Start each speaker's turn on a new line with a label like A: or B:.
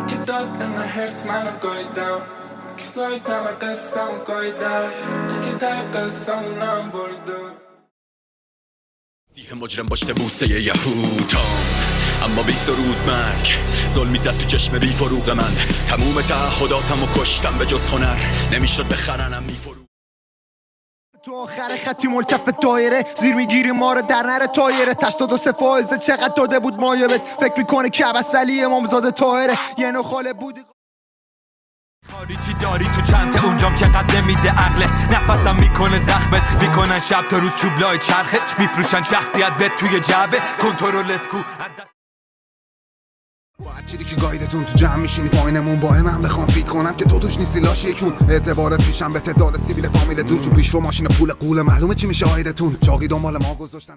A: که داد انقدر هرس منو گاییدم که گاییدم قصه‌مو گاییدم که ته قصه‌مونم بردم
B: سیه مجرم باشته بوسه یهودام اما بی سرود مرگ ظلمی زد تو چشم بی فروغ من تموم تعهداتمو کشتم به جز هنر نمیشد بخرنم میفروغ
C: تو آخر خطی ملکف دایره زیر میگیری ما رو در نره تایره 82 فایزه چقدر داده بود مایبت فکر میکنه که عبس ولی امامزاده طاهره یه نو خاله بودی
D: خارجی داری تو چنته اونجام که قد نمیده عقلت نفسم میکنه زخمت میکنن شب تا روز چوبلای چرخت میفروشن شخصیت بد توی جعبه کنترلت کو از دست
E: باید چیدی که گایدتون تو جمع میشینی پایینمون با من بخوام فیت کنم که تو توش نیستی لاش یکون اعتبارت پیشم به تعداد سیبیل فامیل دور چون پیش رو ماشین پول قول معلومه چی میشه آیدتون چاقی دنبال ما گذاشتن